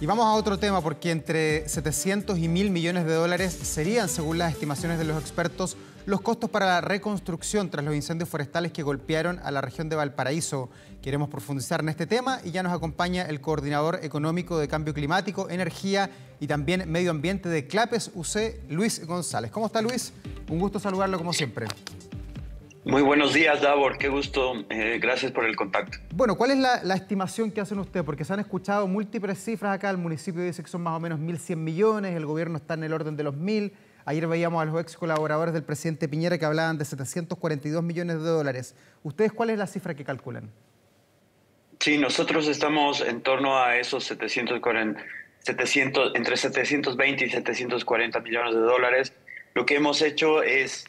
Y vamos a otro tema, porque entre 700 y 1.000 millones de dólares serían, según las estimaciones de los expertos, los costos para la reconstrucción tras los incendios forestales que golpearon a la región de Valparaíso. Queremos profundizar en este tema y ya nos acompaña el coordinador económico de Cambio Climático, Energía y también Medio Ambiente de Clapes UC, Luis González. ¿Cómo está, Luis? Un gusto saludarlo como siempre. Muy buenos días, Davor. Qué gusto. Gracias por el contacto. Bueno, ¿cuál es la estimación que hacen ustedes? Porque se han escuchado múltiples cifras acá. El municipio dice que son más o menos 1.100 millones, el gobierno está en el orden de los 1.000. Ayer veíamos a los ex colaboradores del presidente Piñera que hablaban de 742 millones de dólares. ¿Ustedes cuál es la cifra que calculan? Sí, nosotros estamos en torno a esos entre 720 y 740 millones de dólares. Lo que hemos hecho es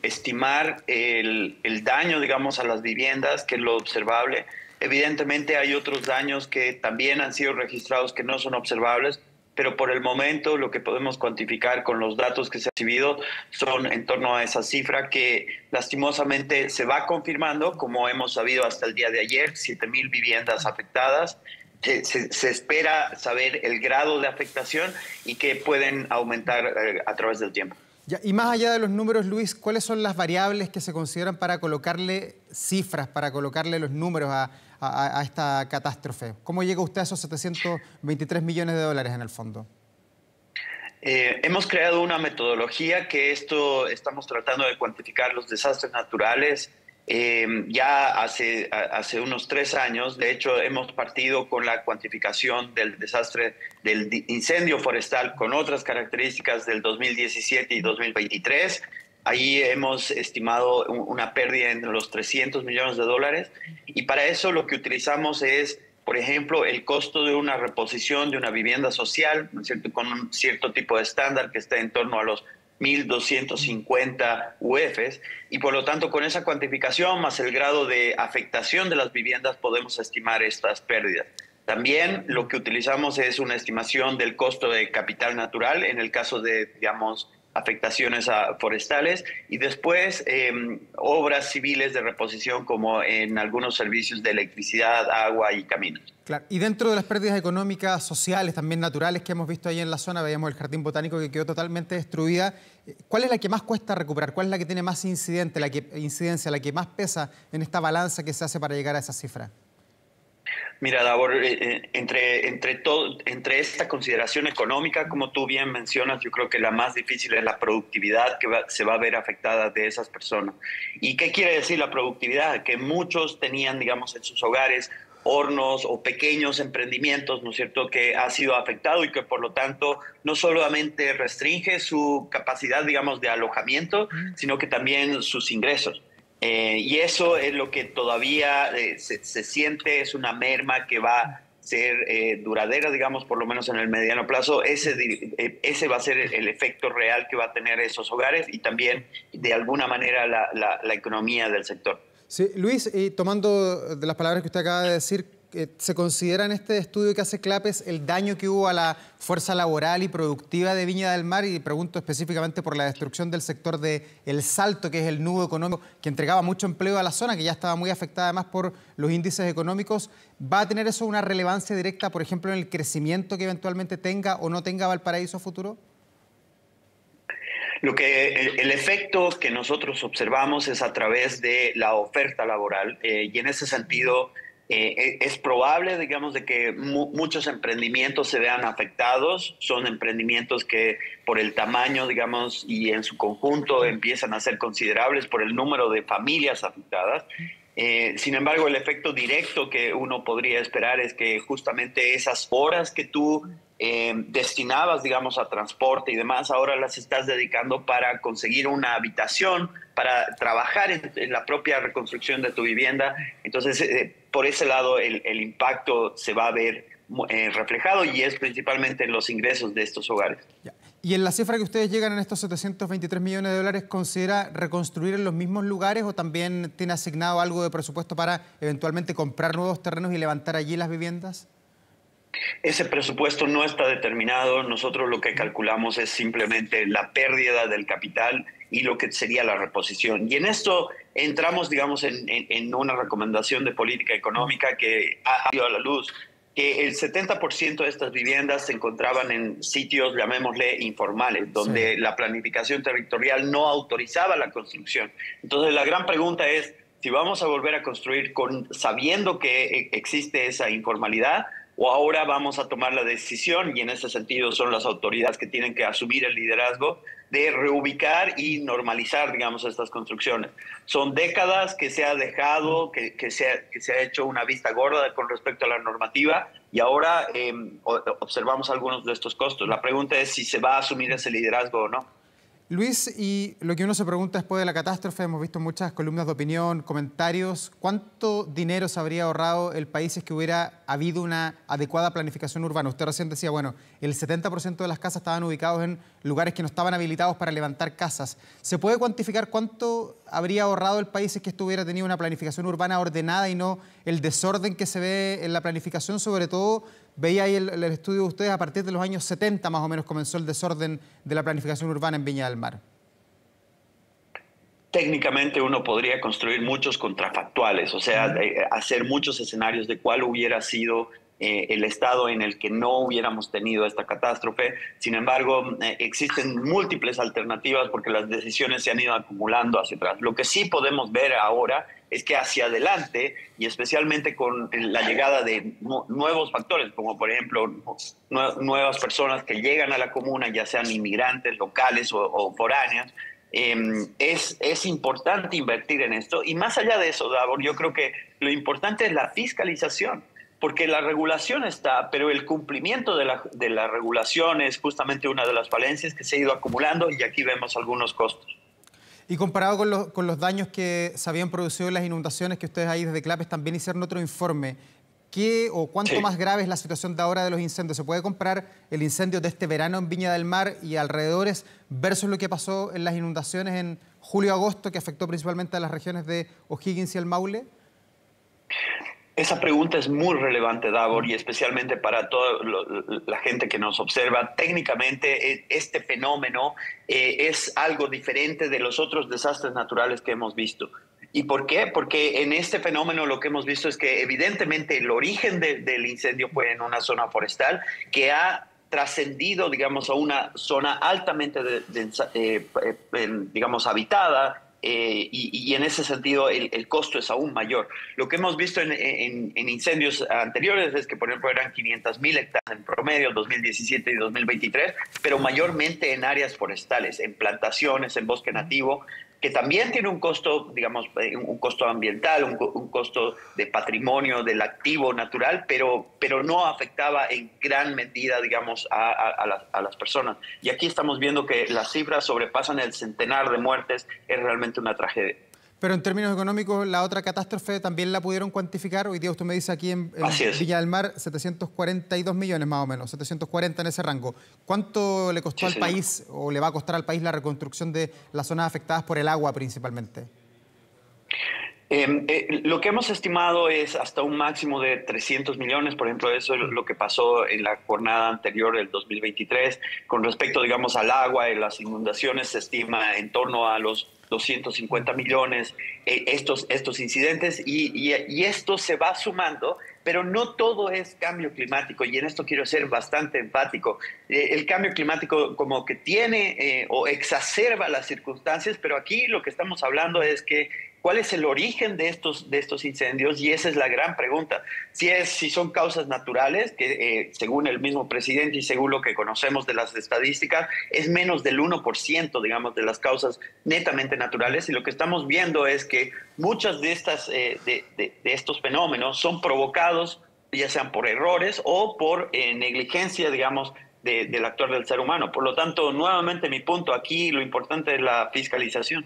estimar el daño, digamos, a las viviendas, que es lo observable. Evidentemente hay otros daños que también han sido registrados que no son observables, pero por el momento lo que podemos cuantificar con los datos que se han recibido son en torno a esa cifra que lastimosamente se va confirmando, como hemos sabido hasta el día de ayer, 7.000 viviendas afectadas. Se espera saber el grado de afectación y que pueden aumentar a través del tiempo. Ya, y más allá de los números, Luis, ¿cuáles son las variables que se consideran para colocarle cifras, para colocarle los números a esta catástrofe? ¿Cómo llega usted a esos 723 millones de dólares en el fondo? Hemos creado una metodología que estamos tratando de cuantificar los desastres naturales. Ya hace unos 3 años, de hecho, hemos partido con la cuantificación del desastre del incendio forestal con otras características del 2017 y 2023. Ahí hemos estimado una pérdida entre los 300 millones de dólares y para eso lo que utilizamos es, por ejemplo, el costo de una reposición de una vivienda social, ¿no es cierto?, con un cierto tipo de estándar que está en torno a los 1.250 UFs y por lo tanto con esa cuantificación más el grado de afectación de las viviendas podemos estimar estas pérdidas. También lo que utilizamos es una estimación del costo de capital natural en el caso de, digamos, afectaciones forestales y después obras civiles de reposición como en algunos servicios de electricidad, agua y caminos. Claro. Y dentro de las pérdidas económicas, sociales, también naturales que hemos visto ahí en la zona, veíamos el jardín botánico que quedó totalmente destruida. ¿Cuál es la que más cuesta recuperar? ¿Cuál es la que tiene más incidencia, la que más pesa en esta balanza que se hace para llegar a esa cifra? Mira, Davor, entre esta consideración económica, como tú bien mencionas, yo creo que la más difícil es la productividad que se va a ver afectada de esas personas. ¿Y qué quiere decir la productividad? Que muchos tenían, digamos, en sus hogares hornos o pequeños emprendimientos, ¿no es cierto?, que ha sido afectado y que por lo tanto no solamente restringe su capacidad, digamos, de alojamiento, sino que también sus ingresos. Y eso es lo que todavía se siente, es una merma que va a ser duradera, digamos, por lo menos en el mediano plazo. Ese va a ser el efecto real que va a tener esos hogares y también, de alguna manera, la economía del sector. Sí, Luis, y tomando de las palabras que usted acaba de decir, ¿se considera en este estudio que hace Clapes el daño que hubo a la fuerza laboral y productiva de Viña del Mar? Y pregunto específicamente por la destrucción del sector de El Salto, que es el nudo económico que entregaba mucho empleo a la zona, que ya estaba muy afectada además por los índices económicos. ¿Va a tener eso una relevancia directa, por ejemplo, en el crecimiento que eventualmente tenga o no tenga Valparaíso a futuro? El efecto que nosotros observamos es a través de la oferta laboral y en ese sentido es probable, digamos, de que muchos emprendimientos se vean afectados. Son emprendimientos que por el tamaño, digamos, y en su conjunto empiezan a ser considerables por el número de familias afectadas. Sin embargo, el efecto directo que uno podría esperar es que justamente esas horas que tú destinabas, digamos, a transporte y demás, ahora las estás dedicando para conseguir una habitación, para trabajar en la propia reconstrucción de tu vivienda. Entonces, por ese lado, el impacto se va a ver reflejado y es principalmente en los ingresos de estos hogares. Ya. ¿Y en la cifra que ustedes llegan en estos 723 millones de dólares, considera reconstruir en los mismos lugares o también tiene asignado algo de presupuesto para eventualmente comprar nuevos terrenos y levantar allí las viviendas? Ese presupuesto no está determinado. Nosotros lo que calculamos es simplemente la pérdida del capital y lo que sería la reposición. Y en esto entramos, digamos, en una recomendación de política económica que ha ido a la luz que el 70% de estas viviendas se encontraban en sitios, llamémosle, informales, donde la planificación territorial no autorizaba la construcción. Entonces, la gran pregunta es si vamos a volver a construir sabiendo que existe esa informalidad, o ahora vamos a tomar la decisión, y en ese sentido son las autoridades que tienen que asumir el liderazgo, de reubicar y normalizar, digamos, estas construcciones. Son décadas que se ha dejado, que se ha hecho una vista gorda con respecto a la normativa, y ahora observamos algunos de estos costos. La pregunta es si se va a asumir ese liderazgo o no. Luis, y lo que uno se pregunta después de la catástrofe, hemos visto muchas columnas de opinión, comentarios, ¿cuánto dinero se habría ahorrado el país si es que hubiera habido una adecuada planificación urbana? Usted recién decía, bueno, el 70% de las casas estaban ubicados en lugares que no estaban habilitados para levantar casas. ¿Se puede cuantificar cuánto habría ahorrado el país si es que estuviera tenido una planificación urbana ordenada y no el desorden que se ve en la planificación? Sobre todo, veía ahí el estudio de ustedes, a partir de los años 70 más o menos comenzó el desorden de la planificación urbana en Viña del Mar. Técnicamente uno podría construir muchos contrafactuales, o sea, hacer muchos escenarios de cuál hubiera sido el estado en el que no hubiéramos tenido esta catástrofe. Sin embargo, existen múltiples alternativas porque las decisiones se han ido acumulando hacia atrás. Lo que sí podemos ver ahora es que hacia adelante, y especialmente con la llegada de nuevos factores, como por ejemplo nuevas personas que llegan a la comuna, ya sean inmigrantes locales o foráneas, es importante invertir en esto. Y más allá de eso, Davor, yo creo que lo importante es la fiscalización, porque la regulación está, pero el cumplimiento de la regulación es justamente una de las falencias que se ha ido acumulando, y aquí vemos algunos costos. Y comparado con los daños que se habían producido en las inundaciones, que ustedes ahí desde CLAPES también hicieron otro informe, ¿qué o cuánto más grave es la situación de ahora de los incendios? ¿Se puede comparar el incendio de este verano en Viña del Mar y alrededores versus lo que pasó en las inundaciones en julio-agosto, que afectó principalmente a las regiones de O'Higgins y el Maule? Esa pregunta es muy relevante, Davor, y especialmente para toda la gente que nos observa. Técnicamente, este fenómeno es algo diferente de los otros desastres naturales que hemos visto. ¿Y por qué? Porque en este fenómeno lo que hemos visto es que evidentemente el origen del incendio fue en una zona forestal que ha trascendido, digamos, a una zona altamente, digamos, habitada. Y en ese sentido el costo es aún mayor. Lo que hemos visto en incendios anteriores es que, por ejemplo, eran 500.000 hectáreas en promedio, 2017 y 2023, pero mayormente en áreas forestales, en plantaciones, en bosque nativo, que también tiene un costo, digamos, un costo ambiental, un costo de patrimonio del activo natural, pero no afectaba en gran medida, digamos, a las personas. Y aquí estamos viendo que las cifras sobrepasan el centenar de muertes, es realmente una tragedia. Pero en términos económicos, la otra catástrofe también la pudieron cuantificar. Hoy día usted me dice aquí en Viña del Mar, 742 millones más o menos, 740 en ese rango. ¿Cuánto le costó al país o le va a costar al país la reconstrucción de las zonas afectadas por el agua principalmente? Lo que hemos estimado es hasta un máximo de 300 millones, por ejemplo, eso es lo que pasó en la jornada anterior del 2023. Con respecto, digamos, al agua y las inundaciones, se estima en torno a los 250 millones estos incidentes, y esto se va sumando, pero no todo es cambio climático, y en esto quiero ser bastante enfático. El cambio climático como que tiene o exacerba las circunstancias, pero aquí lo que estamos hablando es que ¿cuál es el origen de estos incendios? Y esa es la gran pregunta. Si son causas naturales, que según el mismo presidente y según lo que conocemos de las estadísticas, es menos del 1%, digamos, de las causas netamente naturales. Y lo que estamos viendo es que muchas de estos fenómenos son provocados, ya sean por errores o por negligencia, digamos, del actor del ser humano. Por lo tanto, nuevamente mi punto aquí, lo importante es la fiscalización.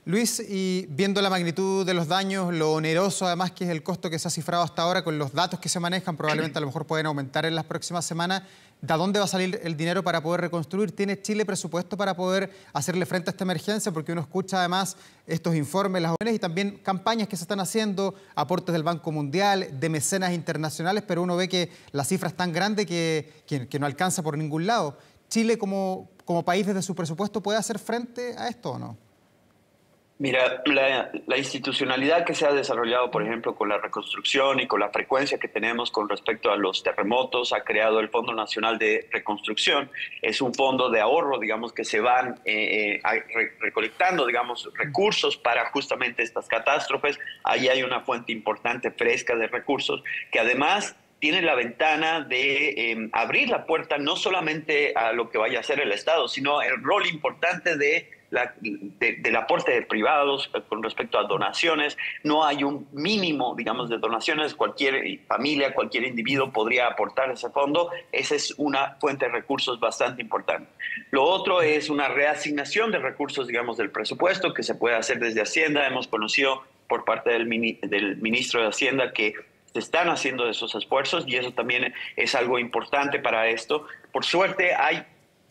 Luis, y viendo la magnitud de los daños, lo oneroso además que es el costo que se ha cifrado hasta ahora, con los datos que se manejan, probablemente a lo mejor pueden aumentar en las próximas semanas, ¿de dónde va a salir el dinero para poder reconstruir? ¿Tiene Chile presupuesto para poder hacerle frente a esta emergencia? Porque uno escucha además estos informes, las ONG y también campañas que se están haciendo, aportes del Banco Mundial, de mecenas internacionales, pero uno ve que la cifra es tan grande que no alcanza por ningún lado. ¿Chile como país desde su presupuesto puede hacer frente a esto o no? Mira, la institucionalidad que se ha desarrollado, por ejemplo, con la reconstrucción y con la frecuencia que tenemos con respecto a los terremotos, ha creado el Fondo Nacional de Reconstrucción. Es un fondo de ahorro, digamos, que se van recolectando, digamos, recursos para justamente estas catástrofes. Ahí hay una fuente importante, fresca de recursos, que además tiene la ventana de abrir la puerta no solamente a lo que vaya a hacer el Estado, sino el rol importante del aporte de privados con respecto a donaciones. No hay un mínimo, digamos, de donaciones. Cualquier familia, cualquier individuo podría aportar ese fondo. Esa es una fuente de recursos bastante importante. Lo otro es una reasignación de recursos, digamos, del presupuesto que se puede hacer desde Hacienda. Hemos conocido por parte del ministro de Hacienda que se están haciendo esos esfuerzos y eso también es algo importante para esto. Por suerte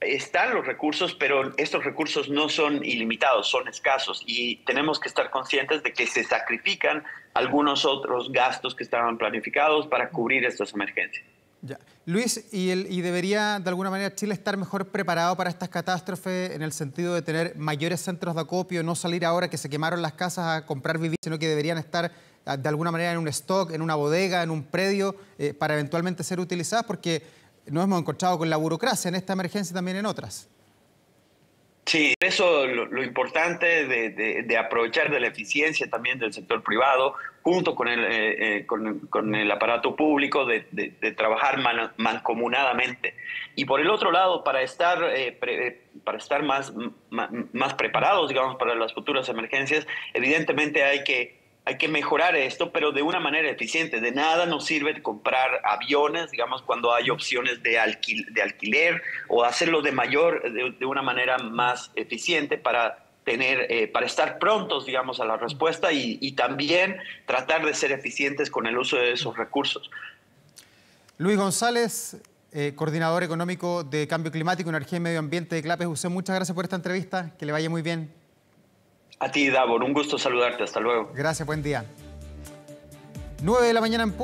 están los recursos, pero estos recursos no son ilimitados, son escasos y tenemos que estar conscientes de que se sacrifican algunos otros gastos que estaban planificados para cubrir estas emergencias. Ya. Luis, ¿y debería de alguna manera Chile estar mejor preparado para estas catástrofes en el sentido de tener mayores centros de acopio, no salir ahora que se quemaron las casas a comprar viviendas, sino que deberían estar de alguna manera en un stock, en una bodega, en un predio, para eventualmente ser utilizadas? Porque nos hemos encontrado con la burocracia en esta emergencia y también en otras. Sí, eso lo importante de aprovechar de la eficiencia también del sector privado, junto con con el aparato público, de trabajar mancomunadamente. Y por el otro lado, para estar más preparados, digamos, para las futuras emergencias, evidentemente hay que mejorar esto, pero de una manera eficiente. De nada nos sirve comprar aviones, digamos, cuando hay opciones de alquiler o hacerlo de una manera más eficiente para para estar prontos, digamos, a la respuesta y también tratar de ser eficientes con el uso de esos recursos. Luis González, coordinador económico de Cambio Climático, Energía y Medio Ambiente de Clapes UC, muchas gracias por esta entrevista, que le vaya muy bien. A ti, Davor, un gusto saludarte. Hasta luego. Gracias, buen día. 9 de la mañana en punto.